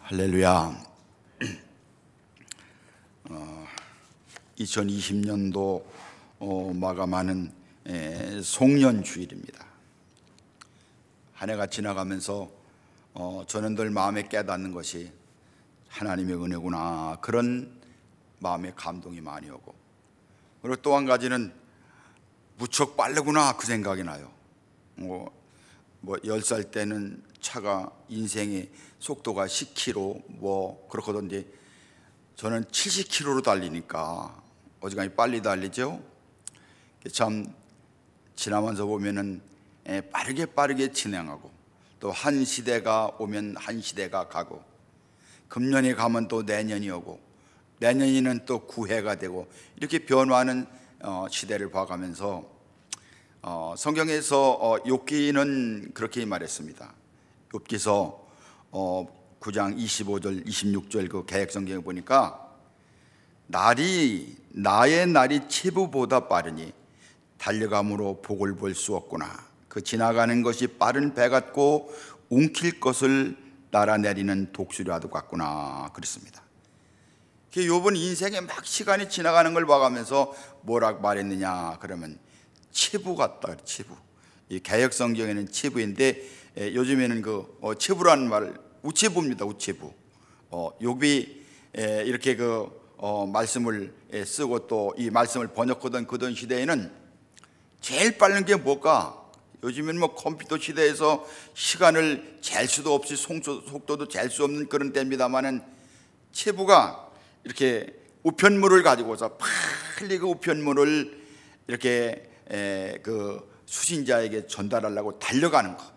할렐루야. 2020년도 마감하는 송년주일입니다. 한 해가 지나가면서 저는 늘 마음에 깨닫는 것이 하나님의 은혜구나, 그런 마음의 감동이 많이 오고, 그리고 또 한 가지는 무척 빠르구나, 그 생각이 나요. 10살 때는 차가 인생의 속도가 10km 그렇거든요. 저는 70km로 달리니까 어지간히 빨리 달리죠. 참 지나면서 보면은 빠르게 진행하고, 또 한 시대가 오면 한 시대가 가고, 금년이 가면 또 내년이 오고, 내년이는 또 구해가 되고, 이렇게 변화하는 시대를 봐가면서 성경에서 욥기는 그렇게 말했습니다. 욥기서 9장 25절 26절 그 개역성경에 보니까 나의 날이 체부보다 빠르니 달려감으로 복을 볼 수 없구나. 그 지나가는 것이 빠른 배 같고 움킬 것을 날아내리는 독수리와도 같구나, 그랬습니다. 욥은 인생에 막 시간이 지나가는 걸 봐가면서 뭐라고 말했느냐 그러면 체부 같다. 체부. 이 개역성경에는 체부인데 요즘에는 그 체부라는 말, 우체부입니다. 우체부. 욥이 이렇게 말씀을 쓰고 또 이 말씀을 번역하던 그던 시대에는 제일 빠른 게 뭘까? 요즘에는 컴퓨터 시대에서 시간을 잴 수도 없이 속도도 잴 수 없는 그런 때입니다만은, 체부가 이렇게 우편물을 가지고서 빨리 그 우편물을 이렇게 그 수신자에게 전달하려고 달려가는 것.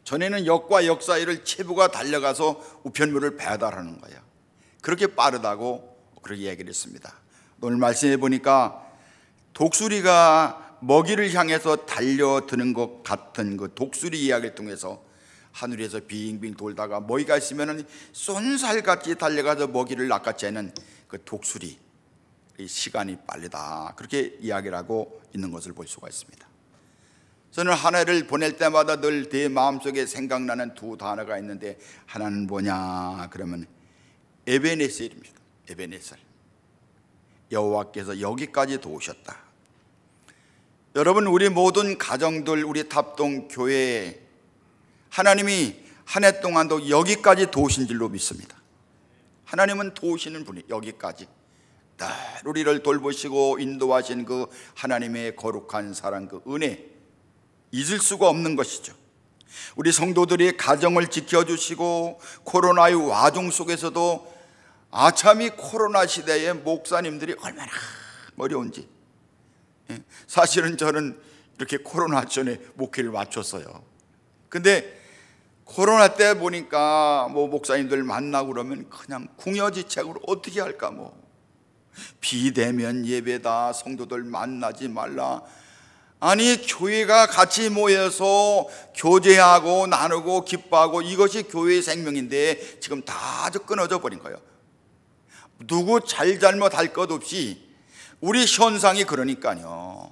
전에는 역과 역 사이를 체부가 달려가서 우편물을 배달하는 거예요. 그렇게 빠르다고 그렇게 얘기를 했습니다. 오늘 말씀해 보니까 독수리가 먹이를 향해서 달려드는 것 같은 그 독수리 이야기를 통해서 하늘에서 빙빙 돌다가 먹이가 있으면 쏜살같이 달려가서 먹이를 낚아채는 그 독수리, 시간이 빠르다, 그렇게 이야기를 하고 있는 것을 볼 수가 있습니다. 저는 한 해를 보낼 때마다 늘 내 마음속에 생각나는 두 단어가 있는데, 하나는 뭐냐 그러면 에베네셀입니다. 에베네셀. 여호와께서 여기까지 도우셨다. 여러분, 우리 모든 가정들, 우리 탑동 교회에 하나님이 한 해 동안도 여기까지 도우신 줄로 믿습니다. 하나님은 도우시는 분이 여기까지 늘 우리를 돌보시고 인도하신 그 하나님의 거룩한 사랑, 그 은혜, 잊을 수가 없는 것이죠. 우리 성도들이 가정을 지켜주시고 코로나의 와중 속에서도 참 이 코로나 시대에 목사님들이 얼마나 어려운지. 사실은 저는 이렇게 코로나 전에 목회를 마쳤어요. 근데 코로나 때 보니까 목사님들 만나고 그러면 그냥 궁여지책으로 어떻게 할까, 비대면 예배다, 성도들 만나지 말라. 아니, 교회가 같이 모여서 교제하고 나누고 기뻐하고 이것이 교회의 생명인데 지금 다 끊어져 버린 거예요. 누구 잘못 할 것 없이 우리 현상이 그러니까요.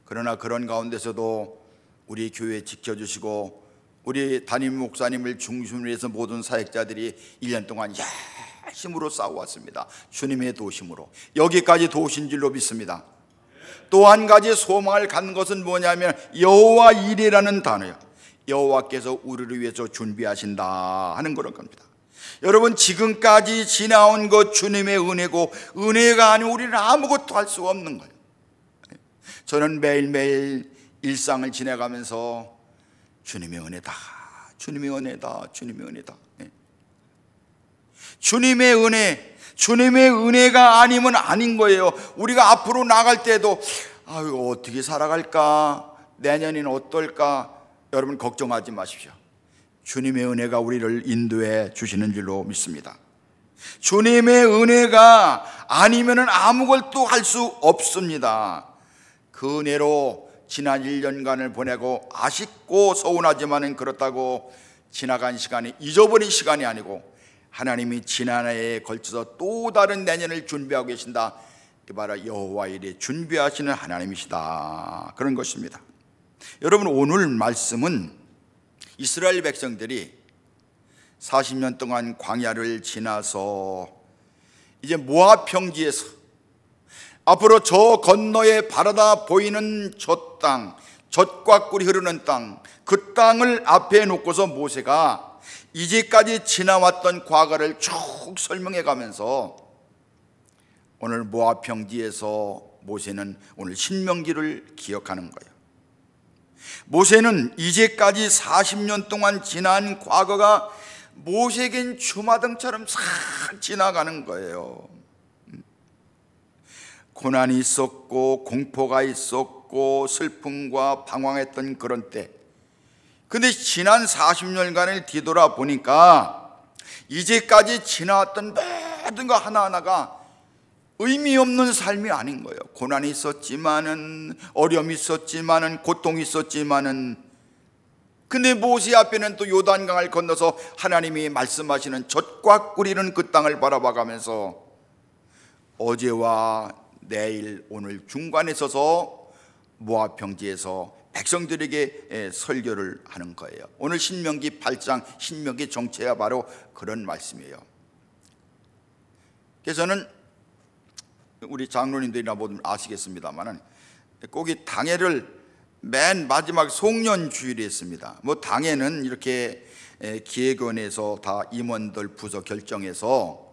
그러나 그런 가운데서도 우리 교회 지켜주시고 우리 담임 목사님을 중심으로 해서 모든 사역자들이 1년 동안 열심으로 싸워왔습니다. 주님의 도우심으로 여기까지 도우신 줄로 믿습니다. 또 한 가지 소망을 갖는 것은 뭐냐면 여호와 일이라는 단어예요. 여호와께서 우리를 위해서 준비하신다 하는 그런 겁니다. 여러분, 지금까지 지나온 것 주님의 은혜고, 은혜가 아니면 우리는 아무것도 할 수 없는 거예요. 저는 매일매일 일상을 지내가면서 주님의 은혜다, 주님의 은혜다, 주님의 은혜다. 주님의 은혜가 아니면 아닌 거예요. 우리가 앞으로 나갈 때도 어떻게 살아갈까, 내년에는 어떨까, 여러분 걱정하지 마십시오. 주님의 은혜가 우리를 인도해 주시는 줄로 믿습니다. 주님의 은혜가 아니면 아무것도 할 수 없습니다. 그 은혜로 지난 1년간을 보내고 아쉽고 서운하지만은 그렇다고 지나간 시간이 잊어버린 시간이 아니고, 하나님이 지난해에 걸쳐서 또 다른 내년을 준비하고 계신다. 이봐라, 여호와 일에 준비하시는 하나님이시다, 그런 것입니다. 여러분, 오늘 말씀은 이스라엘 백성들이 40년 동안 광야를 지나서 이제 모압 평지에서 앞으로 저 건너에 바라다 보이는 저 땅, 젖과 꿀이 흐르는 땅, 그 땅을 앞에 놓고서 모세가 이제까지 지나왔던 과거를 쭉 설명해 가면서 오늘 모압 평지에서 모세는 오늘 신명기를 기억하는 거예요. 모세는 이제까지 40년 동안 지난 과거가 모세에겐 주마등처럼 싹 지나가는 거예요. 고난이 있었고 공포가 있었고 슬픔과 방황했던 그런 때, 근데 지난 40년간을 뒤돌아보니까 이제까지 지나왔던 모든 거 하나하나가 의미 없는 삶이 아닌 거예요. 고난이 있었지만은, 어려움이 있었지만은, 고통이 있었지만은, 근데 모세 앞에는 또 요단강을 건너서 하나님이 말씀하시는 젖과 꿀이는 그 땅을 바라봐 가면서 어제와 내일 오늘 중간에 서서 모압 평지에서 백성들에게 설교를 하는 거예요. 오늘 신명기 8장 신명기 정체가 바로 그런 말씀이에요. 그래서는 우리 장로님들이나 모두 아시겠습니다만은 꼭 이 당회를 맨 마지막 송년 주일에 했습니다. 뭐 당회는 이렇게 기획원에서 다 임원들 부서 결정해서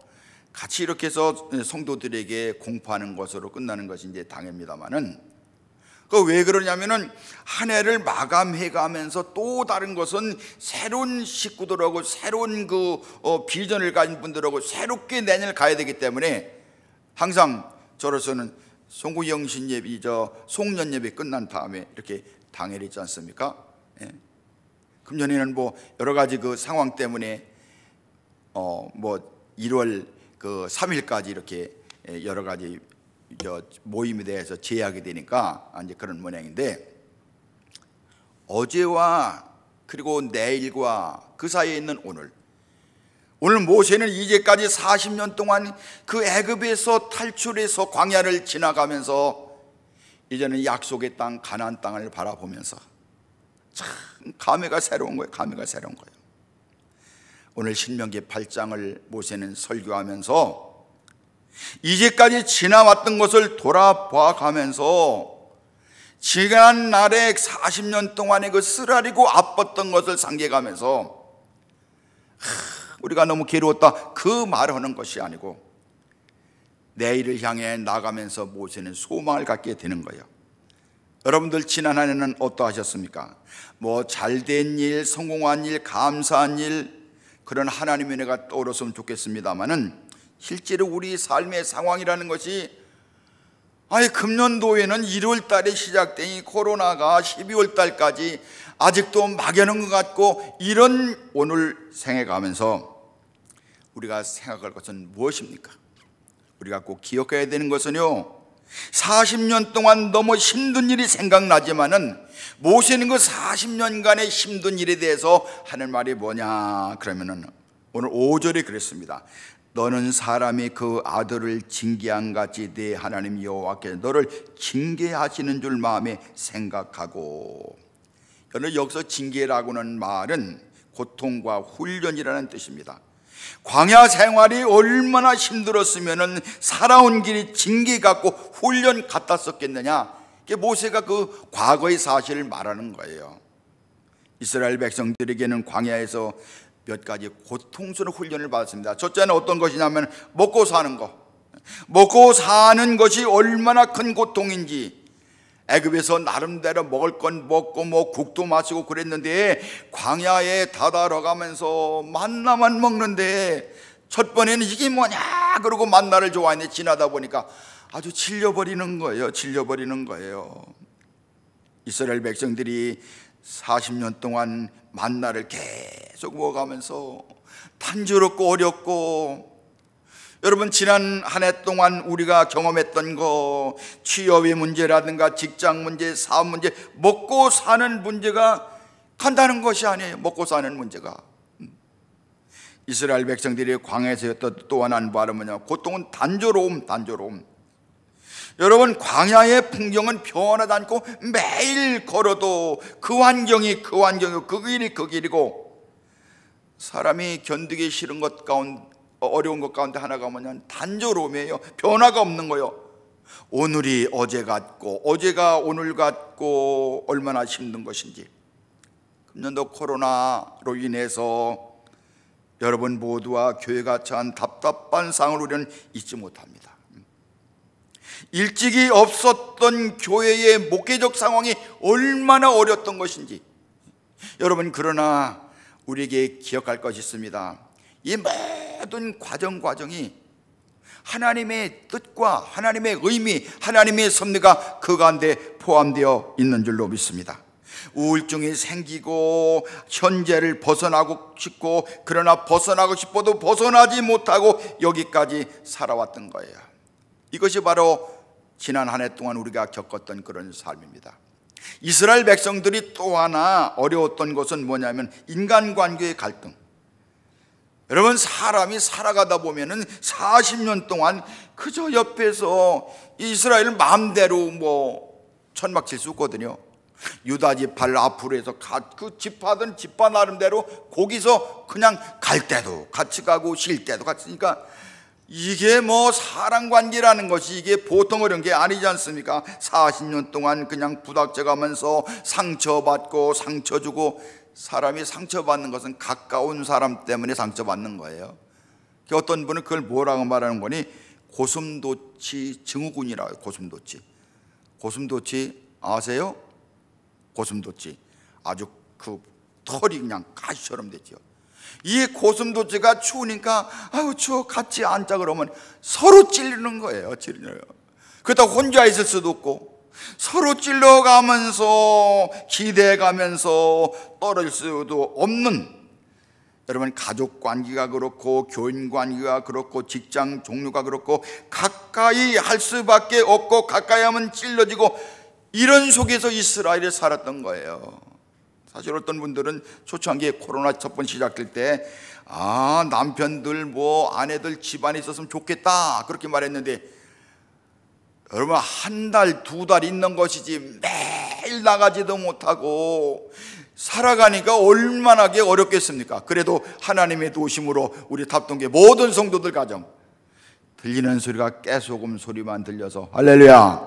같이 이렇게 해서 성도들에게 공포하는 것으로 끝나는 것이 이제 당회입니다만은, 그 왜 그러냐면은 한 해를 마감해 가면서 또 다른 것은 새로운 식구들하고 새로운 그 비전을 가진 분들하고 새롭게 내년을 가야 되기 때문에 항상 저로서는 송구영신 예비, 송년 예배 끝난 다음에 이렇게 당회를 있지 않습니까? 예. 금년에는 뭐 여러 가지 그 상황 때문에 뭐 1월 그 3일까지 이렇게 여러 가지 모임에 대해서 제약이 되니까 이제 그런 모양인데, 어제와 그리고 내일과 그 사이에 있는 오늘 모세는 이제까지 40년 동안 그 애굽에서 탈출해서 광야를 지나가면서 이제는 약속의 땅 가나안 땅을 바라보면서 참 감회가 새로운 거예요. 감회가 새로운 거예요. 오늘 신명기 8장을 모세는 설교하면서 이제까지 지나왔던 것을 돌아봐 가면서 지난 날에 40년 동안의 그 쓰라리고 아팠던 것을 상기해가면서 우리가 너무 괴로웠다 그 말을 하는 것이 아니고 내일을 향해 나가면서 모세는 소망을 갖게 되는 거예요. 여러분들 지난 한 해는 어떠하셨습니까? 뭐 잘된 일, 성공한 일, 감사한 일, 그런 하나님의 은혜가 떠올랐으면 좋겠습니다만은 실제로 우리 삶의 상황이라는 것이 금년도에는 1월 달에 시작된 이 코로나가 12월 달까지 아직도 막연한 것 같고, 이런 오늘 생각하면서 우리가 생각할 것은 무엇입니까? 우리가 꼭 기억해야 되는 것은요, 40년 동안 너무 힘든 일이 생각나지만은 모세는 그 40년간의 힘든 일에 대해서 하는 말이 뭐냐 그러면은 오늘 5절에 그랬습니다. 너는 사람이 그 아들을 징계한 같이 네 하나님 여호와께서 너를 징계하시는 줄 마음에 생각하고. 여기서 징계라고는 말은 고통과 훈련이라는 뜻입니다. 광야 생활이 얼마나 힘들었으면은 살아온 길이 징계 같고 훈련 같았었겠느냐. 모세가 그 과거의 사실을 말하는 거예요. 이스라엘 백성들에게는 광야에서 몇 가지 고통스러운 훈련을 받았습니다. 첫째는 어떤 것이냐면 먹고 사는 것. 먹고 사는 것이 얼마나 큰 고통인지. 애굽에서 나름대로 먹을 건 먹고 뭐 국도 마시고 그랬는데 광야에 다다라가면서 만나만 먹는데 첫 번에는 이게 뭐냐 그러고 만나를 좋아했는데 지나다 보니까 아주 질려버리는 거예요. 질려버리는 거예요. 이스라엘 백성들이 40년 동안 만나를 계속 먹어가면서 단조롭고 어렵고, 여러분 지난 한 해 동안 우리가 경험했던 거, 취업의 문제라든가 직장 문제, 사업 문제, 먹고 사는 문제가 간단한 것이 아니에요. 먹고 사는 문제가. 이스라엘 백성들이 광야에서 또 하나 바로 뭐냐, 고통은 단조로움. 여러분 광야의 풍경은 변하지 않고 매일 걸어도 그 환경이 그 길이고 사람이 견디기 싫은 것 가운데, 어려운 것 가운데 하나가 뭐냐면 단조로움이에요. 변화가 없는 거예요. 오늘이 어제 같고 어제가 오늘 같고 얼마나 힘든 것인지. 금년도 코로나로 인해서 여러분 모두와 교회가 처한 답답한 상황을 우리는 잊지 못합니다. 일찍이 없었던 교회의 목회적 상황이 얼마나 어려웠던 것인지. 여러분, 그러나 우리에게 기억할 것이 있습니다. 이 모든 과정이 하나님의 뜻과 하나님의 의미, 하나님의 섭리가 그 가운데 포함되어 있는 줄로 믿습니다. 우울증이 생기고 현재를 벗어나고 싶고, 그러나 벗어나고 싶어도 벗어나지 못하고 여기까지 살아왔던 거예요. 이것이 바로 지난 한 해 동안 우리가 겪었던 그런 삶입니다. 이스라엘 백성들이 또 하나 어려웠던 것은 뭐냐면 인간관계의 갈등. 여러분, 사람이 살아가다 보면은 40년 동안 그저 옆에서 이스라엘 마음대로 천막 칠 수 없거든요. 유다 지파를 앞으로 해서 그 지파든 지파 나름대로 거기서 그냥 갈 때도 같이 가고 쉴 때도 같이. 그러니까 이게 사랑관계라는 것이 이게 보통 어려운 게 아니지 않습니까? 40년 동안 그냥 부닥쳐 가면서 상처받고 상처 주고. 사람이 상처받는 것은 가까운 사람 때문에 상처받는 거예요. 어떤 분은 그걸 뭐라고 말하는 거니? 고슴도치 증후군이라고 해요. 고슴도치 아세요? 고슴도치 아주 그 털이 그냥 가시처럼 됐죠. 이 고슴도치가 추우니까 아유 추워 같이 앉자 그러면 서로 찔리는 거예요. 그렇다고 혼자 있을 수도 없고 서로 찔러가면서 기대가면서 떨어질 수도 없는, 여러분, 가족 관계가 그렇고 교인 관계가 그렇고 직장 종류가 그렇고 가까이 할 수밖에 없고 가까이 하면 찔러지고, 이런 속에서 이스라엘이 살았던 거예요. 사실 어떤 분들은 초창기에 코로나 첫 번 시작될 때 남편들 아내들 집안에 있었으면 좋겠다 그렇게 말했는데, 여러분, 한 달, 두 달 있는 것이지 매일 나가지도 못하고 살아가니까 얼마나 어렵겠습니까? 그래도 하나님의 도심으로 우리 답동교회 모든 성도들 가정 들리는 소리가 깨소금 소리만 들려서 할렐루야,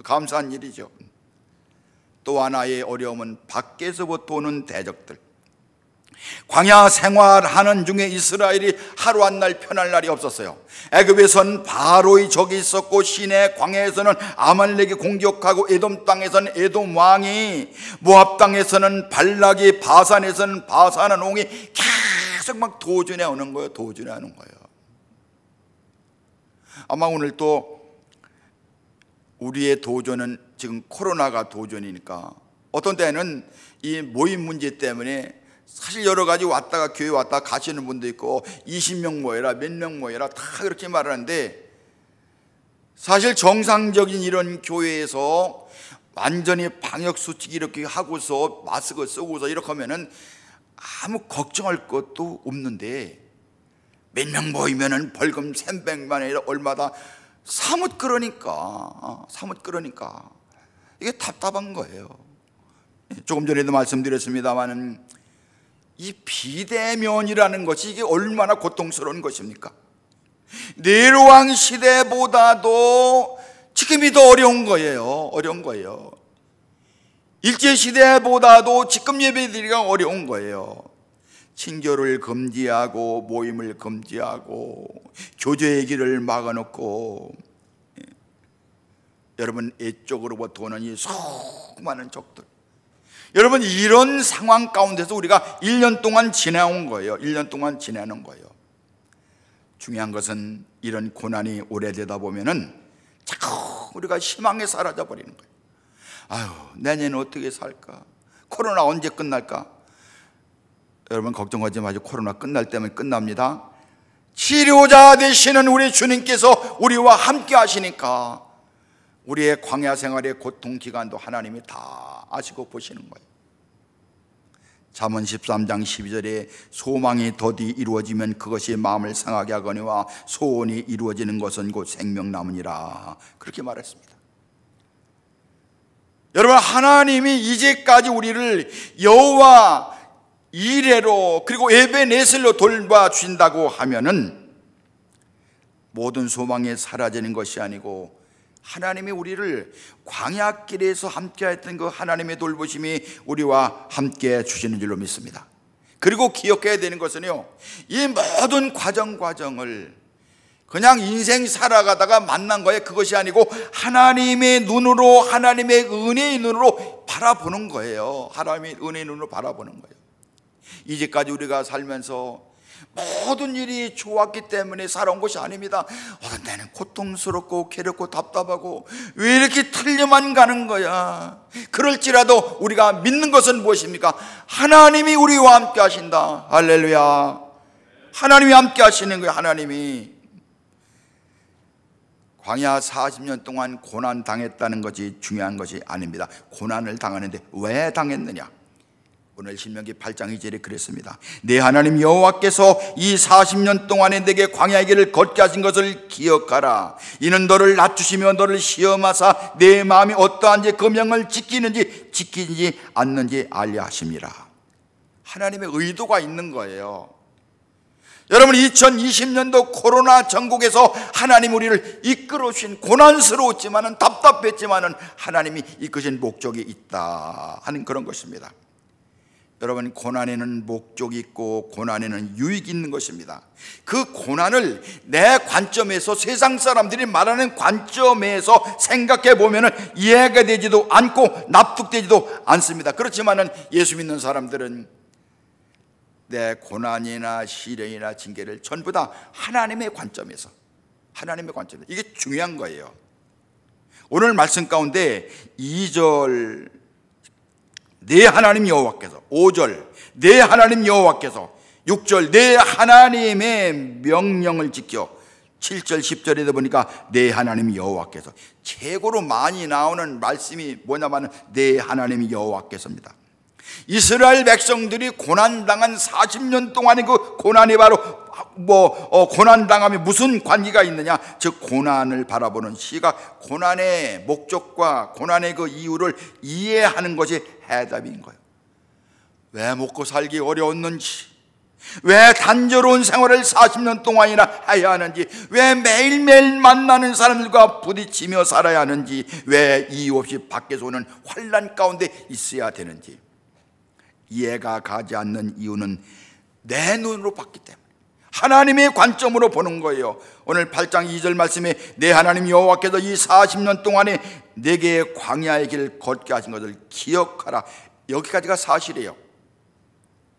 감사한 일이죠. 또 하나의 어려움은 밖에서부터 오는 대적들. 광야 생활하는 중에 이스라엘이 하루 한 날 편할 날이 없었어요. 애굽에선 바로의 적이 있었고, 시내 광야에서는 아말렉이 공격하고, 에돔 땅에서는 에돔 왕이, 모압 땅에서는 발락이, 바산에서는 바산한 왕이 계속 도전해 오는 거예요. 아마 오늘 또 우리의 도전은 지금 코로나가 도전이니까, 어떤 때는 이 모임 문제 때문에 사실 여러 가지 왔다가 교회 왔다 가시는 분도 있고 20명 모여라 몇 명 모여라 다 그렇게 말하는데, 사실 정상적인 이런 교회에서 완전히 방역수칙 이렇게 하고서 마스크 쓰고서 이렇게 하면은 아무 걱정할 것도 없는데, 몇 명 모이면은 벌금 300만 원이라 얼마다. 사뭇 그러니까 이게 답답한 거예요. 조금 전에도 말씀드렸습니다마는 이 비대면이라는 것이 이게 얼마나 고통스러운 것입니까? 네로왕 시대보다도 지금이 더 어려운 거예요. 일제시대보다도 지금 예배드리기가 어려운 거예요. 친교를 금지하고 모임을 금지하고 교제의 길을 막아놓고, 여러분, 애쪽으로부터 오는 이 수많은 적들. 여러분, 이런 상황 가운데서 우리가 1년 동안 지내온 거예요. 중요한 것은 이런 고난이 오래되다 보면은 자꾸 우리가 희망에 사라져 버리는 거예요. 아유, 내년에 어떻게 살까? 코로나 언제 끝날까? 여러분, 걱정하지 마시고 코로나 끝날 때면 끝납니다. 치료자 되시는 우리 주님께서 우리와 함께 하시니까 우리의 광야 생활의 고통 기간도 하나님이 다 아시고 보시는 거예요. 잠언 13장 12절에 소망이 더디 이루어지면 그것이 마음을 상하게 하거니와 소원이 이루어지는 것은 곧 생명나무니라, 그렇게 말했습니다. 여러분, 하나님이 이제까지 우리를 여호와 이레로 그리고 에베네셀로 돌봐주신다고 하면은 모든 소망이 사라지는 것이 아니고 하나님이 우리를 광야길에서 함께했던 그 하나님의 돌보심이 우리와 함께 주시는 줄로 믿습니다. 그리고 기억해야 되는 것은요, 이 모든 과정을 그냥 인생 살아가다가 만난 거예요. 그것이 아니고 하나님의 눈으로, 하나님의 은혜의 눈으로 바라보는 거예요. 하나님의 은혜의 눈으로 바라보는 거예요. 이제까지 우리가 살면서 모든 일이 좋았기 때문에 살아온 것이 아닙니다. 어떤 때는 고통스럽고 괴롭고 답답하고 왜 이렇게 틀려만 가는 거야. 그럴지라도 우리가 믿는 것은 무엇입니까? 하나님이 우리와 함께 하신다. 할렐루야. 하나님이 함께 하시는 거예요. 하나님이. 광야 40년 동안 고난 당했다는 것이 중요한 것이 아닙니다. 고난을 당하는데 왜 당했느냐? 오늘 신명기 8장 2절에 그랬습니다. 내 하나님 여호와께서 이 40년 동안에 내게 광야의 길을 걷게 하신 것을 기억하라. 이는 너를 낮추시며 너를 시험하사 내 마음이 어떠한지 그 명을 지키지 않는지 알려 하심이라. 하나님의 의도가 있는 거예요. 여러분, 2020년도 코로나 전국에서 하나님 우리를 이끌어 주신, 고난스러웠지만은 답답했지만은 하나님이 이끄신 목적이 있다 하는 그런 것입니다. 여러분, 고난에는 목적이 있고 고난에는 유익이 있는 것입니다. 그 고난을 내 관점에서, 세상 사람들이 말하는 관점에서 생각해 보면 이해가 되지도 않고 납득되지도 않습니다. 그렇지만은 예수 믿는 사람들은 내 고난이나 시련이나 징계를 전부 다 하나님의 관점에서, 이게 중요한 거예요. 오늘 말씀 가운데 2절 내 하나님 여호와께서, 5절 내 하나님 여호와께서, 6절 내 하나님의 명령을 지켜, 7절 10절에도 보니까 내 하나님 여호와께서, 최고로 많이 나오는 말씀이 뭐냐면 내 하나님 여호와께서입니다. 이스라엘 백성들이 고난당한 40년 동안의 그 고난이 바로 고난당함이 무슨 관계가 있느냐? 즉 고난을 바라보는 시각, 고난의 목적과 고난의 그 이유를 이해하는 것이 해답인 거예요. 왜 먹고 살기 어려웠는지, 왜 단조로운 생활을 40년 동안이나 해야 하는지, 왜 매일매일 만나는 사람들과 부딪히며 살아야 하는지, 왜 이유 없이 밖에서 오는 환난 가운데 있어야 되는지 이해가 가지 않는 이유는 내 눈으로 봤기 때문에, 하나님의 관점으로 보는 거예요. 오늘 8장 2절 말씀에 내 하나님 여호와께서 이 40년 동안에 내게 광야의 길을 걷게 하신 것을 기억하라. 여기까지가 사실이에요.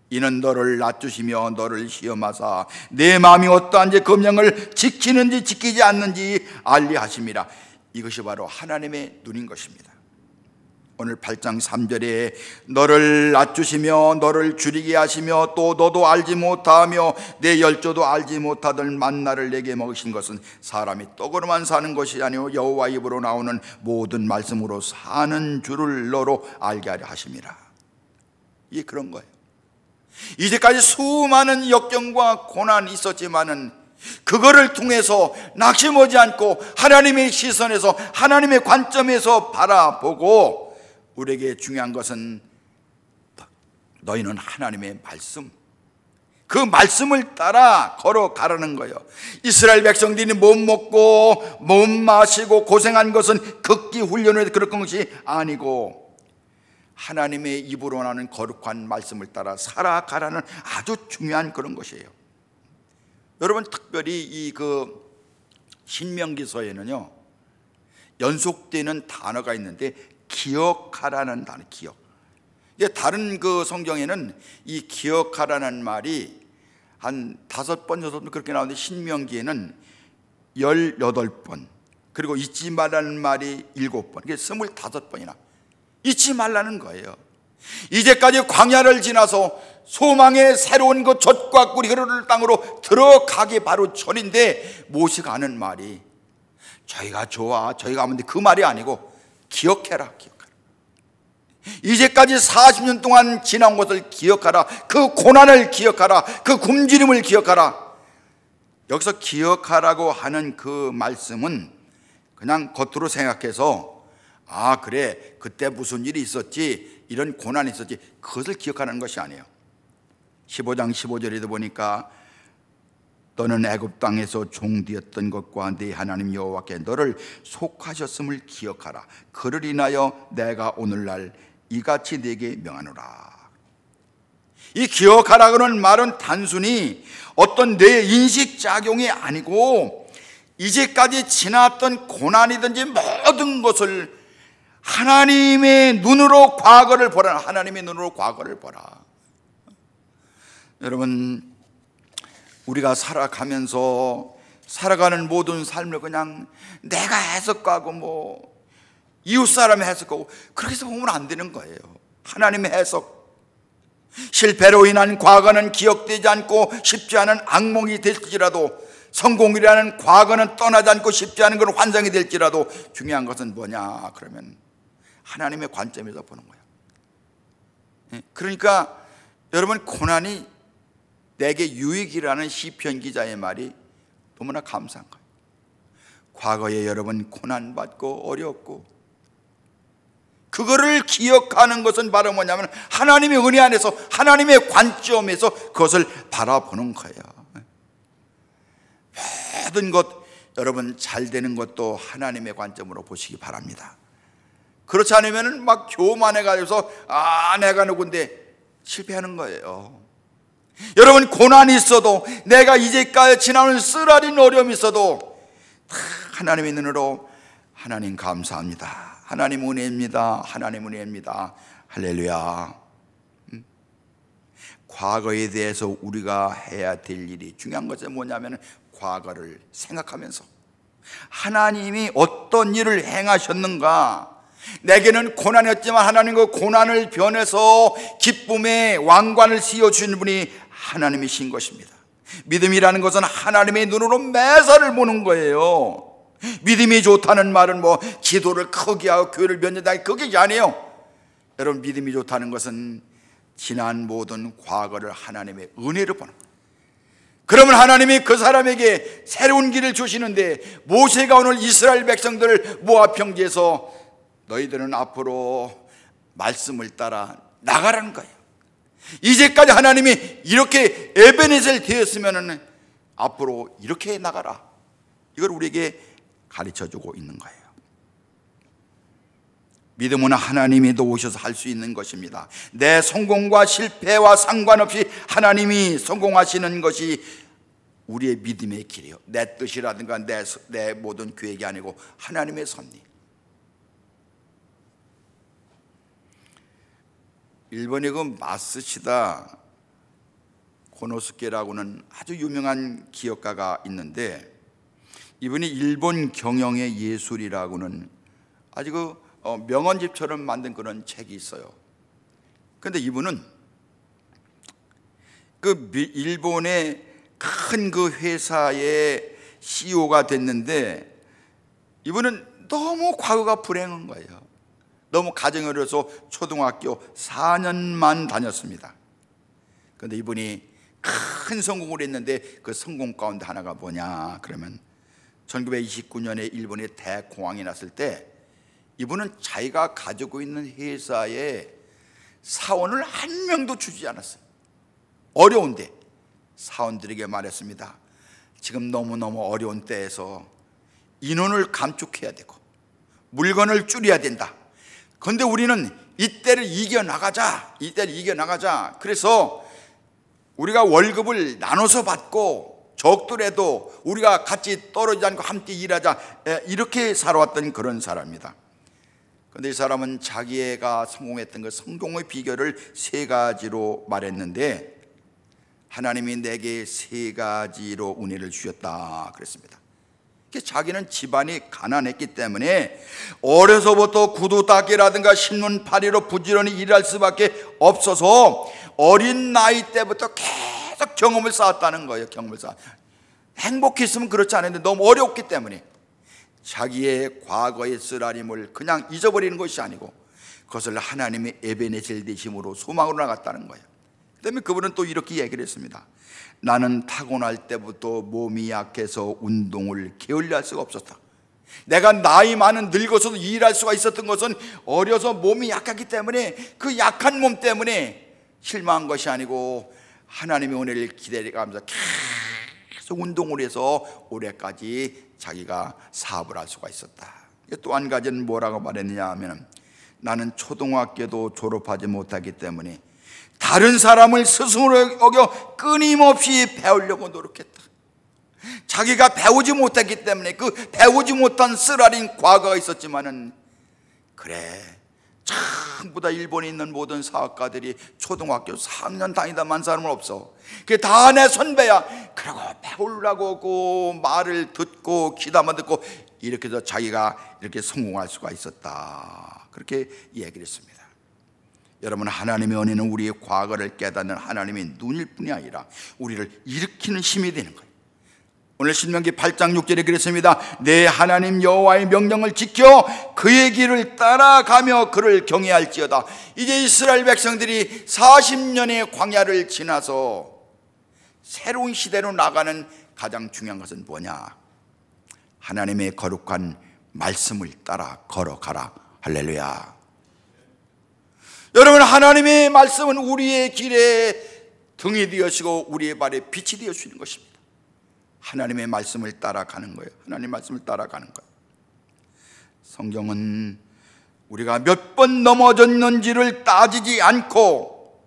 이는 너를 낮추시며 너를 시험하사 내 마음이 어떠한지 그 명을 지키는지 지키지 않는지 알리하심이라. 이것이 바로 하나님의 눈인 것입니다. 오늘 8장 3절에 너를 낮추시며 너를 줄이게 하시며 또 너도 알지 못하며 내 열조도 알지 못하던 만나를 내게 먹으신 것은 사람이 떡으로만 사는 것이 아니오 여호와 입으로 나오는 모든 말씀으로 사는 줄을 너로 알게 하려 하심이라. 이게 그런 거예요. 이제까지 수많은 역경과 고난이 있었지만은 그거를 통해서 낙심하지 않고 하나님의 시선에서, 하나님의 관점에서 바라보고, 우리에게 중요한 것은 너희는 하나님의 말씀, 그 말씀을 따라 걸어가라는 거예요. 이스라엘 백성들이 못 먹고 못 마시고 고생한 것은 극기 훈련을 그런 것이 아니고 하나님의 입으로 나는 거룩한 말씀을 따라 살아가라는 아주 중요한 그런 것이에요. 여러분, 특별히 이 신명기서에는요 연속되는 단어가 있는데 기억하라는 단어, 기억. 다른 성경에는 이 기억하라는 말이 한 5번, 6번 그렇게 나오는데 신명기에는 18번, 그리고 잊지 말라는 말이 7번, 이게 25번이나 잊지 말라는 거예요. 이제까지 광야를 지나서 소망의 새로운 그 젖과 꿀이 흐르는 땅으로 들어가기 바로 전인데 모세가 하는 말이 저희가 좋아, 저희가 하면 돼, 그 말이 아니고 기억해라. 이제까지 40년 동안 지나온 것을 기억하라. 그 고난을 기억하라. 그 굶주림을 기억하라. 여기서 기억하라고 하는 그 말씀은 그냥 겉으로 생각해서 아 그래 그때 무슨 일이 있었지, 이런 고난이 있었지, 그것을 기억하는 것이 아니에요. 15장 15절에도 보니까 너는 애굽 땅에서 종되었던 것과 네 하나님 여호와께 너를 속하셨음을 기억하라. 그를 인하여 내가 오늘날 이같이 네게 명하노라. 이 기억하라고는 말은 단순히 어떤 내 인식작용이 아니고 이제까지 지났던 고난이든지 모든 것을 하나님의 눈으로 과거를 보라. 하나님의 눈으로 과거를 보라. 여러분, 우리가 살아가면서 살아가는 모든 삶을 그냥 내가 해석하고 이웃 사람이 해석하고 그렇게 해서 보면 안 되는 거예요. 하나님의 해석. 실패로 인한 과거는 기억되지 않고 쉽지 않은 악몽이 될지라도, 성공이라는 과거는 떠나지 않고 쉽지 않은 그런 환상이 될지라도, 중요한 것은 뭐냐 그러면 하나님의 관점에서 보는 거예요. 그러니까 여러분, 고난이 내게 유익이라는 시편 기자의 말이 너무나 감사한 거예요. 과거에 여러분 고난받고 어렵고 그거를 기억하는 것은 바로 뭐냐면 하나님의 은혜 안에서, 하나님의 관점에서 그것을 바라보는 거예요. 모든 것, 여러분 잘 되는 것도 하나님의 관점으로 보시기 바랍니다. 그렇지 않으면 막 교만해가지고서 내가 누군데 실패하는 거예요. 여러분, 고난이 있어도, 내가 이제까지 지나온 쓰라린 어려움이 있어도 다 하나님의 눈으로 하나님 감사합니다, 하나님 은혜입니다, 하나님 은혜입니다, 할렐루야. 과거에 대해서 우리가 해야 될 일이, 중요한 것은 뭐냐면 과거를 생각하면서 하나님이 어떤 일을 행하셨는가. 내게는 고난이었지만 하나님 그 고난을 변해서 기쁨의 왕관을 씌워주신 분이 하나님이신 것입니다. 믿음이라는 것은 하나님의 눈으로 매사를 보는 거예요. 믿음이 좋다는 말은 기도를 크게 하고 교회를 변진다, 그게 아니에요. 여러분, 믿음이 좋다는 것은 지난 모든 과거를 하나님의 은혜로 보는 거예요. 그러면 하나님이 그 사람에게 새로운 길을 주시는데, 모세가 오늘 이스라엘 백성들을 모압 평지에서 너희들은 앞으로 말씀을 따라 나가라는 거예요. 이제까지 하나님이 이렇게 에베네셀 되었으면 앞으로 이렇게 나가라, 이걸 우리에게 가르쳐주고 있는 거예요. 믿음은 하나님이 도우셔서 할 수 있는 것입니다. 내 성공과 실패와 상관없이 하나님이 성공하시는 것이 우리의 믿음의 길이에요. 내 뜻이라든가 내 모든 계획이 아니고 하나님의 섭리. 일본의 그 마쓰시다 고노스케라고는 아주 유명한 기업가가 있는데, 이분이 일본 경영의 예술이라고는 아주 명언집처럼 만든 그런 책이 있어요. 그런데 이분은 그 일본의 큰 그 회사의 CEO가 됐는데, 이분은 너무 과거가 불행한 거예요. 너무 가정이 어려서 초등학교 4년만 다녔습니다. 그런데 이분이 큰 성공을 했는데, 그 성공 가운데 하나가 뭐냐 그러면 1929년에 일본에 대공황이 났을 때 이분은 자기가 가지고 있는 회사에 사원을 한 명도 주지 않았어요. 어려운데 사원들에게 말했습니다. 지금 너무너무 어려운 때에서 인원을 감축해야 되고 물건을 줄여야 된다. 그런데 우리는 이때를 이겨나가자, 그래서 우리가 월급을 나눠서 받고 적더라도 우리가 같이 떨어지지 않고 함께 일하자, 이렇게 살아왔던 그런 사람입니다. 그런데 이 사람은 자기가 성공했던 그 성공의 비결을 3가지로 말했는데, 하나님이 내게 3가지로 은혜를 주셨다 그랬습니다. 자기는 집안이 가난했기 때문에 어려서부터 구두 닦기라든가 신문팔이로 부지런히 일할 수밖에 없어서 어린 나이 때부터 계속 경험을 쌓았다는 거예요. 행복했으면 그렇지 않은데 너무 어렵기 때문에 자기의 과거의 쓰라림을 그냥 잊어버리는 것이 아니고 그것을 하나님의 에베네셀 되심으로 소망으로 나갔다는 거예요. 그다음에 그분은 또 이렇게 얘기를 했습니다. 나는 타고날 때부터 몸이 약해서 운동을 게을리할 수가 없었다. 내가 나이 많은 늙어서도 일할 수가 있었던 것은 어려서 몸이 약했기 때문에, 그 약한 몸 때문에 실망한 것이 아니고 하나님의 은혜를 기대가면서 계속 운동을 해서 올해까지 자기가 사업을 할 수가 있었다. 또 한 가지는 뭐라고 말했느냐 하면, 나는 초등학교도 졸업하지 못하기 때문에 다른 사람을 스승으로 여겨 끊임없이 배우려고 노력했다. 자기가 배우지 못했기 때문에 그 배우지 못한 쓰라린 과거가 있었지만은, 그래, 전부 다 일본에 있는 모든 사학가들이 초등학교 4학년 다니다만 사람은 없어. 그게 다 내 선배야. 그러고 배우려고 그 말을 듣고 귀담아 듣고 이렇게 해서 자기가 이렇게 성공할 수가 있었다. 그렇게 얘기를 했습니다. 여러분, 하나님의 은혜는 우리의 과거를 깨닫는 하나님의 눈일 뿐이 아니라 우리를 일으키는 힘이 되는 거예요. 오늘 신명기 8장 6절에 그랬습니다. 내 하나님 여호와의 명령을 지켜 그의 길을 따라가며 그를 경외할지어다. 이제 이스라엘 백성들이 40년의 광야를 지나서 새로운 시대로 나가는 가장 중요한 것은 뭐냐? 하나님의 거룩한 말씀을 따라 걸어가라. 할렐루야. 여러분, 하나님의 말씀은 우리의 길에 등이 되어시고 우리의 발에 빛이 되어주시는 것입니다. 하나님의 말씀을 따라가는 거예요. 하나님의 말씀을 따라가는 거예요. 성경은 우리가 몇 번 넘어졌는지를 따지지 않고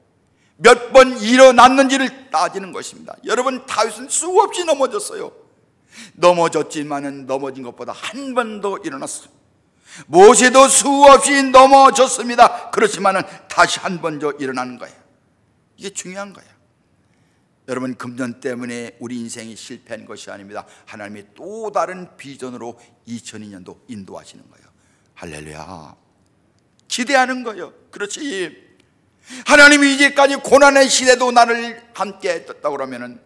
몇 번 일어났는지를 따지는 것입니다. 여러분, 다윗은 수없이 넘어졌어요. 넘어졌지만은 넘어진 것보다 한 번 더 일어났어요. 모세도 수없이 넘어졌습니다. 그렇지만은 다시 한 번 더 일어나는 거예요. 이게 중요한 거예요. 여러분, 금전 때문에 우리 인생이 실패한 것이 아닙니다. 하나님이 또 다른 비전으로 2002년도 인도하시는 거예요. 할렐루야. 기대하는 거예요. 그렇지. 하나님이 이제까지 고난의 시대도 나를 함께 했다고 그러면은,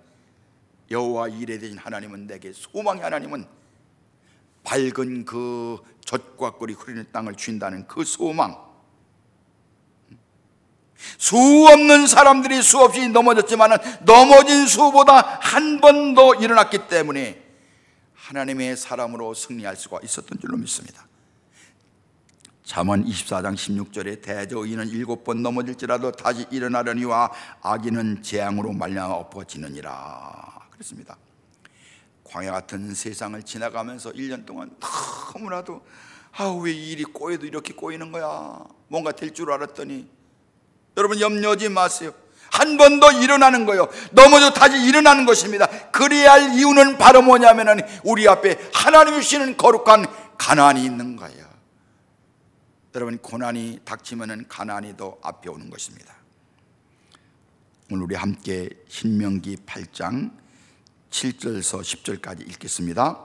여호와 이레 되신 하나님은 내게 소망의 하나님은 밝은 그 젖과 꿀이 흐르는 땅을 주신다는 그 소망. 수없는 사람들이 수없이 넘어졌지만 넘어진 수보다 한 번 더 일어났기 때문에 하나님의 사람으로 승리할 수가 있었던 줄로 믿습니다. 잠언 24장 16절에 대저의인은 7번 넘어질지라도 다시 일어나려니와 악인은 재앙으로 말미암아 엎어지느니라 그랬습니다. 광야 같은 세상을 지나가면서 1년 동안 너무나도 왜 이 일이 꼬여도 이렇게 꼬이는 거야, 뭔가 될 줄 알았더니, 여러분 염려하지 마세요. 한 번 더 일어나는 거예요. 넘어져 다시 일어나는 것입니다. 그래야 할 이유는 바로 뭐냐면 우리 앞에 하나님이 주시는 거룩한 가나안이 있는 거예요. 여러분, 고난이 닥치면 가나안이 더 앞에 오는 것입니다. 오늘 우리 함께 신명기 8장 7절에서 10절까지 읽겠습니다.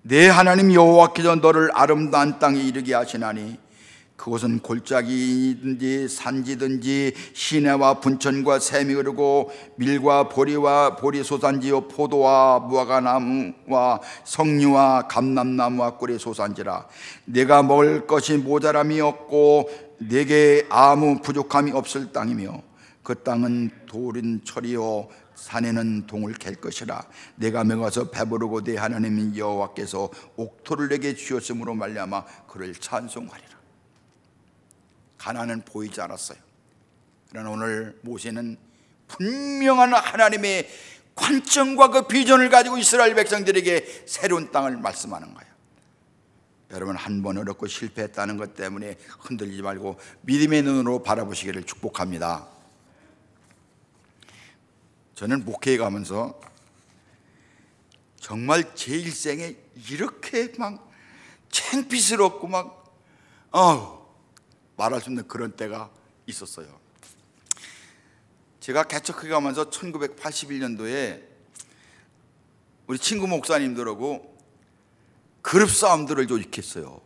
내 하나님 여호와께서 너를 아름다운 땅에 이르게 하시나니 그곳은 골짜기든지 산지든지 시내와 분천과 샘이 흐르고 밀과 보리와 보리 소산지요 포도와 무화과나무와 석류와 감람나무와 꿀의 소산지라. 내가 먹을 것이 모자람이 없고 내게 아무 부족함이 없을 땅이며 그 땅은 돌은 철이요 산에는 동을 캘 것이라. 내가 먹어서 배부르고 내 하나님 여호와께서 옥토를 내게 주셨으므로 말미암아 그를 찬송하리라. 가나안은 보이지 않았어요. 그러나 오늘 모세는 분명한 하나님의 관점과 그 비전을 가지고 이스라엘 백성들에게 새로운 땅을 말씀하는 거예요. 여러분, 한 번 어렵고 실패했다는 것 때문에 흔들리지 말고 믿음의 눈으로 바라보시기를 축복합니다. 저는 목회에 가면서 정말 제 일생에 이렇게 막 창피스럽고 막 말할 수 없는 그런 때가 있었어요. 제가 개척회 가면서 1981년도에 우리 친구 목사님들하고 그룹 싸움들을 조직했어요.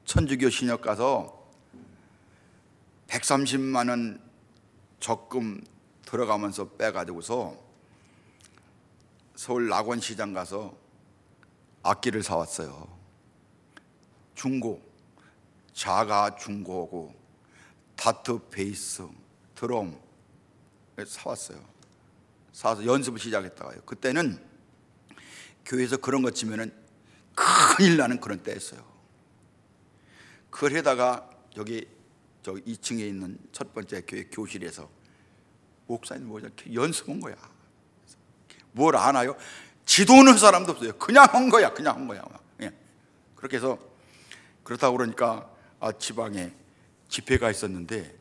천주교 신협 가서 130만 원 적금 들어가면서 빼가지고서 서울 낙원시장 가서 악기를 사왔어요. 중고, 자가 중고고 다트, 베이스, 드럼 사왔어요. 사와서 연습을 시작했다가요. 그때는 교회에서 그런 거 치면은 큰일 나는 그런 때였어요. 그걸 해다가 여기 2층에 있는 첫 번째 교회 교실에서 목사님 뭐냐, 연습한 거야. 뭘 아나요? 지도는 사람도 없어요. 그냥 한 거야, 그냥 한 거야. 그렇게 해서 그렇다고 그러니까 지방에 집회가 있었는데,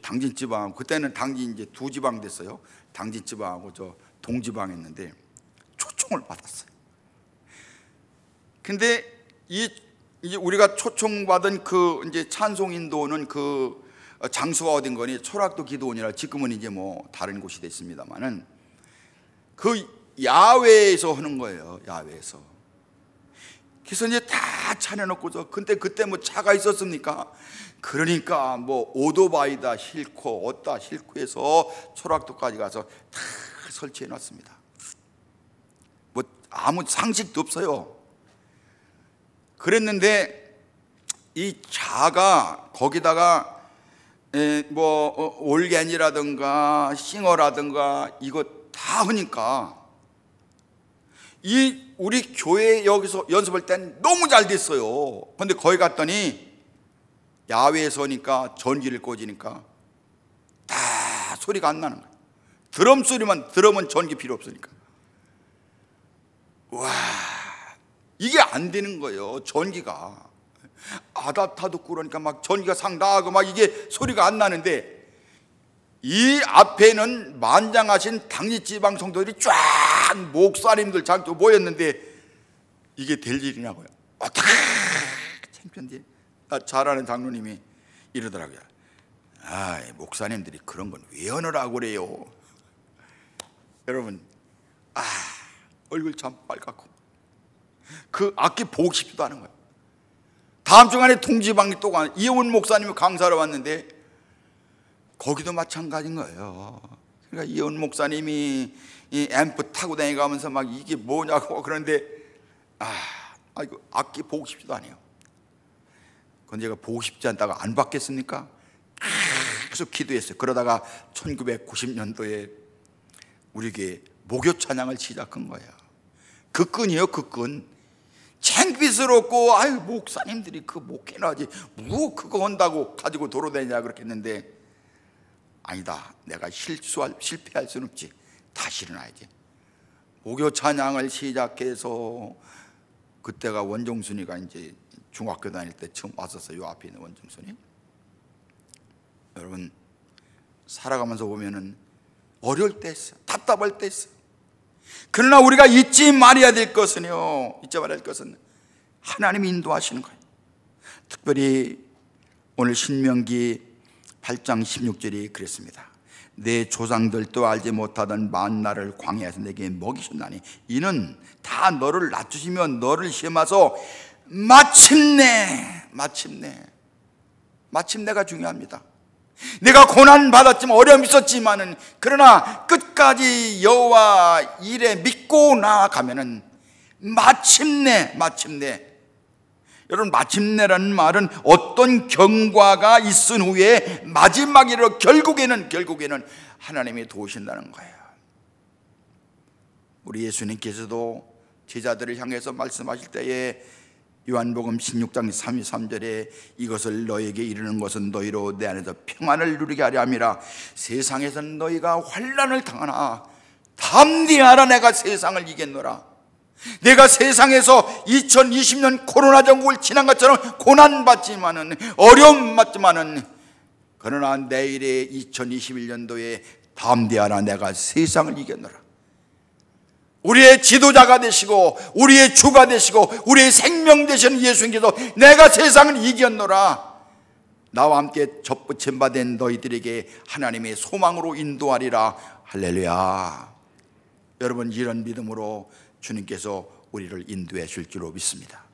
당진 지방, 그때는 당진 이제 두 지방 됐어요. 당진 지방하고 저 동지방 했는데 초청을 받았어요. 근데 이제 우리가 초청받은 그 이제 찬송 인도는 그 장소가 어딘 거니, 초락도 기도원이라 지금은 이제 뭐 다른 곳이 됐습니다만은 그 야외에서 하는 거예요. 야외에서. 그래서 이제 다 차려놓고서, 근데 그때 뭐 차가 있었습니까? 그러니까 뭐 오토바이다 싣고 어디다 싣고 해서 초락도까지 가서 다 설치해 놨습니다. 뭐 아무 상식도 없어요. 그랬는데 이 차가 거기다가 뭐 올겐이라든가 싱어라든가 이거 다 하니까 이 우리 교회 여기서 연습할 땐 너무 잘 됐어요. 근데 거기 갔더니 야외에서 하니까 전기를 꽂으니까 다 소리가 안 나는 거예요. 드럼 소리만 들으면 전기 필요 없으니까. 와, 이게 안 되는 거예요. 전기가 아다타 듣고 그러니까 막 전기가 상 나가고 막 이게 소리가 안 나는데, 이 앞에는 만장하신 당진지방 성도들이 쫙 목사님들 장도 모였는데 이게 될 일이냐고요. 어떡해, 창피한데. 잘 아는 장로님이 이러더라고요. 목사님들이 그런 건 왜 하느라고 그래요. 여러분, 얼굴 참 빨갛고 그 악기 보고 싶지도 않은 거예요. 다음 주간에 동지방이 또 이영훈 목사님이 강사로 왔는데 거기도 마찬가지인 거예요. 그러니까 이영훈 목사님이 이 앰프 타고 다니면서 막 이게 뭐냐고 그러는데 이거 악기 보고 싶지도 않아요. 그건 제가 보고 싶지 않다가 안 받겠습니까? 계속 기도했어요. 그러다가 1990년도에 우리 교회 목요 찬양을 시작한 거예요. 그 끈이에요, 그 끈. 창피스럽고 목사님들이 그 목회나 하지 뭐 그거 한다고 가지고 돌아다니냐 그렇게 했는데, 아니다, 내가 실패할 수는 없지, 다시 일어나야지. 목요 찬양을 시작해서 그때가 원종순이가 이제 중학교 다닐 때 처음 왔었어요. 요 앞에 있는 원종순이. 여러분, 살아가면서 보면은 어려울 때 있어요. 답답할 때 있어요. 그러나 우리가 잊지 말아야 될 것은요, 잊지 말아야 될 것은 하나님이 인도하시는 거예요. 특별히 오늘 신명기 8장 16절이 그랬습니다. 내 조상들도 알지 못하던 만나를 광야에서 내게 먹이셨나니 이는 다 너를 낮추시며 너를 시험하소 마침내가 중요합니다. 내가 고난 받았지만 어려움이 있었지만은, 그러나 끝까지 여호와 일에 믿고 나아가면은 마침내. 여러분, 마침내라는 말은 어떤 경과가 있은 후에 마지막이로 결국에는 하나님이 도우신다는 거예요. 우리 예수님께서도 제자들을 향해서 말씀하실 때에 요한복음 16장 33절에 이것을 너에게 이르는 것은 너희로 내 안에서 평안을 누리게 하려 함이라. 세상에서는 너희가 환난을 당하나 담대하라, 내가 세상을 이겼노라. 내가 세상에서 2020년 코로나 전국을 지난 것처럼 고난받지만은, 어려움 받지만은, 그러나 내일의 2021년도에 담대하라, 내가 세상을 이겼노라. 우리의 지도자가 되시고 우리의 주가 되시고 우리의 생명 되시는 예수님께서 내가 세상을 이겼노라, 나와 함께 접붙임 받은 너희들에게 하나님의 소망으로 인도하리라. 할렐루야. 여러분, 이런 믿음으로 주님께서 우리를 인도해 줄 줄로 믿습니다.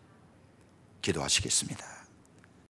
기도하시겠습니다.